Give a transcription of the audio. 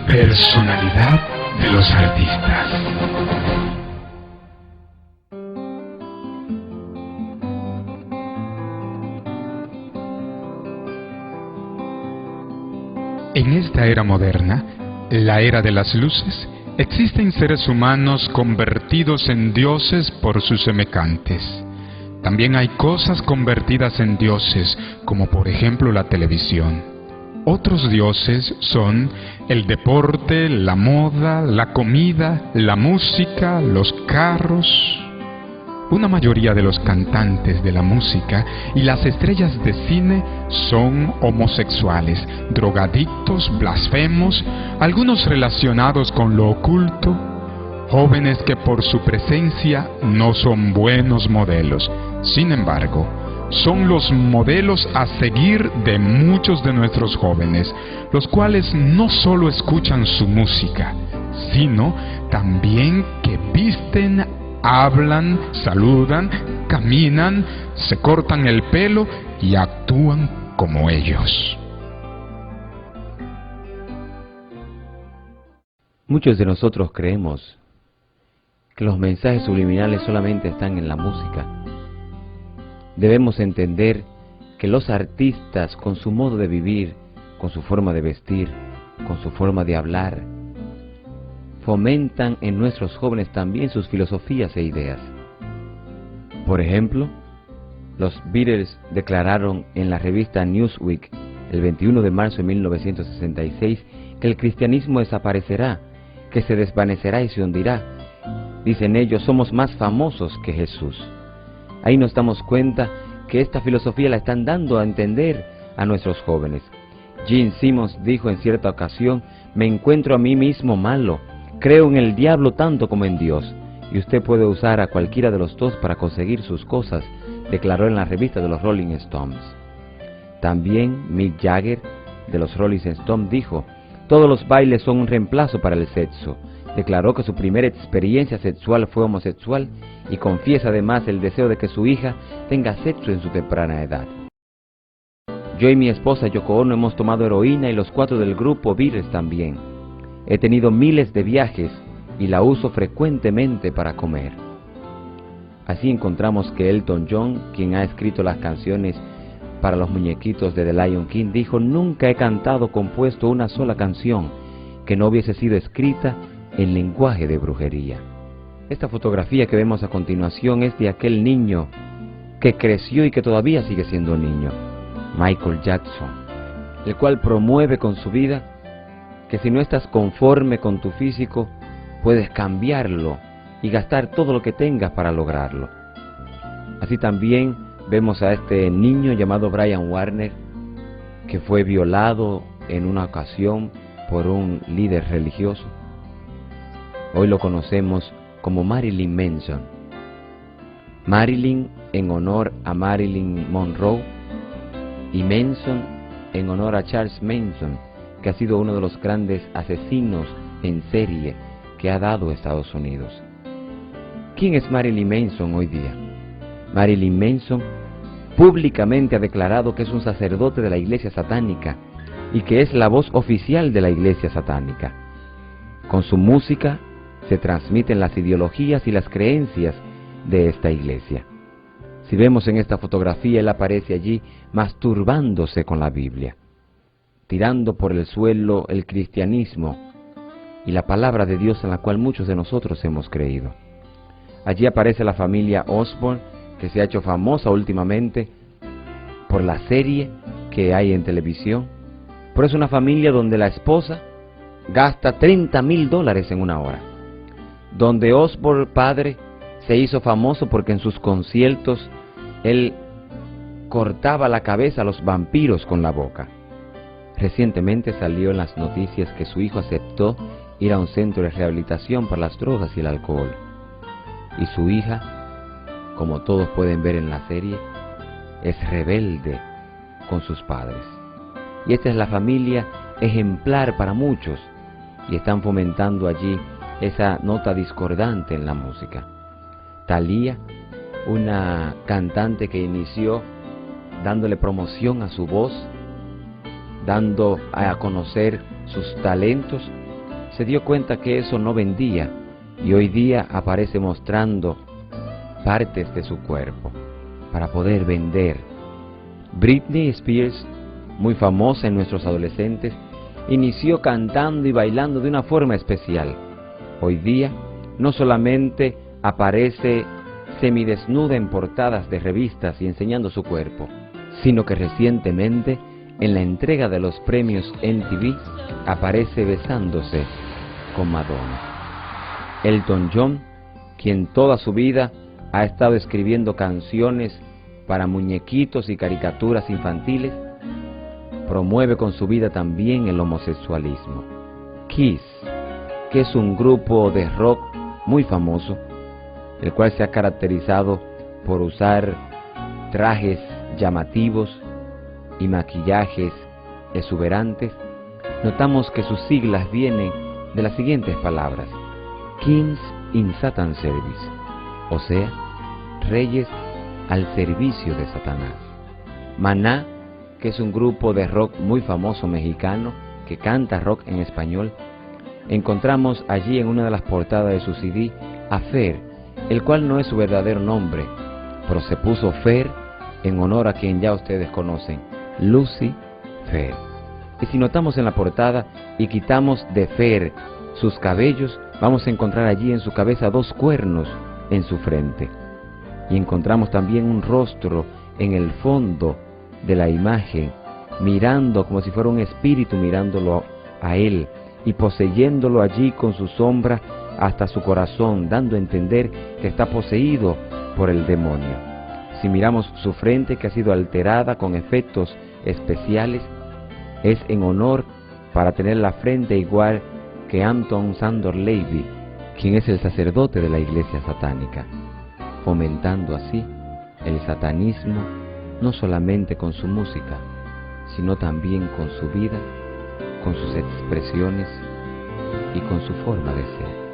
Personalidad de los artistas. En esta era moderna, la era de las luces, existen seres humanos convertidos en dioses por sus semejantes. También hay cosas convertidas en dioses, como por ejemplo la televisión. Otros dioses son el deporte, la moda, la comida, la música, los carros. Una mayoría de los cantantes de la música y las estrellas de cine son homosexuales, drogadictos, blasfemos, algunos relacionados con lo oculto, jóvenes que por su presencia no son buenos modelos. Sin embargo, son los modelos a seguir de muchos de nuestros jóvenes, los cuales no solo escuchan su música, sino también que visten, hablan, saludan, caminan, se cortan el pelo y actúan como ellos. Muchos de nosotros creemos que los mensajes subliminales solamente están en la música. Debemos entender que los artistas, con su modo de vivir, con su forma de vestir, con su forma de hablar, fomentan en nuestros jóvenes también sus filosofías e ideas. Por ejemplo, los Beatles declararon en la revista Newsweek el 21 de marzo de 1966 que el cristianismo desaparecerá, que se desvanecerá y se hundirá. Dicen ellos, somos más famosos que Jesús. Ahí nos damos cuenta que esta filosofía la están dando a entender a nuestros jóvenes. Gene Simmons dijo en cierta ocasión, me encuentro a mí mismo malo, creo en el diablo tanto como en Dios, y usted puede usar a cualquiera de los dos para conseguir sus cosas, declaró en la revista de los Rolling Stones. También Mick Jagger de los Rolling Stones dijo, todos los bailes son un reemplazo para el sexo. Declaró que su primera experiencia sexual fue homosexual y confiesa además el deseo de que su hija tenga sexo en su temprana edad. Yo y mi esposa Yoko Ono hemos tomado heroína y los 4 del grupo Beatles también. He tenido miles de viajes y la uso frecuentemente para comer. Así encontramos que Elton John, quien ha escrito las canciones para los muñequitos de The Lion King, dijo, nunca he cantado o compuesto una sola canción que no hubiese sido escrita en lenguaje de brujería. Esta fotografía que vemos a continuación es de aquel niño que creció y que todavía sigue siendo niño, Michael Jackson, el cual promueve con su vida que si no estás conforme con tu físico, puedes cambiarlo y gastar todo lo que tengas para lograrlo. Así también vemos a este niño llamado Brian Warner, que fue violado en una ocasión por un líder religioso. Hoy lo conocemos como Marilyn Manson. Marilyn en honor a Marilyn Monroe y Manson en honor a Charles Manson, que ha sido uno de los grandes asesinos en serie que ha dado Estados Unidos. ¿Quién es Marilyn Manson hoy día? Marilyn Manson públicamente ha declarado que es un sacerdote de la iglesia satánica y que es la voz oficial de la iglesia satánica. Con su música se transmiten las ideologías y las creencias de esta iglesia. Si vemos en esta fotografía, él aparece allí masturbándose con la Biblia, tirando por el suelo el cristianismo y la palabra de Dios en la cual muchos de nosotros hemos creído. Allí aparece la familia Osborne, que se ha hecho famosa últimamente por la serie que hay en televisión. Pero es una familia donde la esposa gasta $30,000 en una hora, donde Osborne padre se hizo famoso porque en sus conciertos él cortaba la cabeza a los vampiros con la boca. Recientemente salió en las noticias que su hijo aceptó ir a un centro de rehabilitación para las drogas y el alcohol. Y su hija, como todos pueden ver en la serie, es rebelde con sus padres. Y esta es la familia ejemplar para muchos, y están fomentando allí esa nota discordante en la música. Thalía, una cantante que inició dándole promoción a su voz, dando a conocer sus talentos, se dio cuenta que eso no vendía y hoy día aparece mostrando partes de su cuerpo para poder vender. Britney Spears, muy famosa en nuestros adolescentes, inició cantando y bailando de una forma especial. Hoy día no solamente aparece semidesnuda en portadas de revistas y enseñando su cuerpo, sino que recientemente en la entrega de los premios MTV aparece besándose con Madonna. Elton John, quien toda su vida ha estado escribiendo canciones para muñequitos y caricaturas infantiles, promueve con su vida también el homosexualismo. Kiss, que es un grupo de rock muy famoso, el cual se ha caracterizado por usar trajes llamativos y maquillajes exuberantes, notamos que sus siglas vienen de las siguientes palabras: Kings in Satan Service, o sea, reyes al servicio de Satanás. Maná, que es un grupo de rock muy famoso mexicano que canta rock en español, encontramos allí en una de las portadas de su CD a Fer, el cual no es su verdadero nombre, pero se puso Fer en honor a quien ya ustedes conocen, Lucy Fer. Y si notamos en la portada y quitamos de Fer sus cabellos, vamos a encontrar allí en su cabeza 2 cuernos en su frente. Y encontramos también un rostro en el fondo de la imagen, mirando como si fuera un espíritu mirándolo a él y poseyéndolo allí con su sombra hasta su corazón, dando a entender que está poseído por el demonio. Si miramos su frente, que ha sido alterada con efectos especiales, es en honor para tener la frente igual que Anton Szandor Levy, quien es el sacerdote de la iglesia satánica, fomentando así el satanismo no solamente con su música, sino también con su vida, con sus expresiones y con su forma de ser.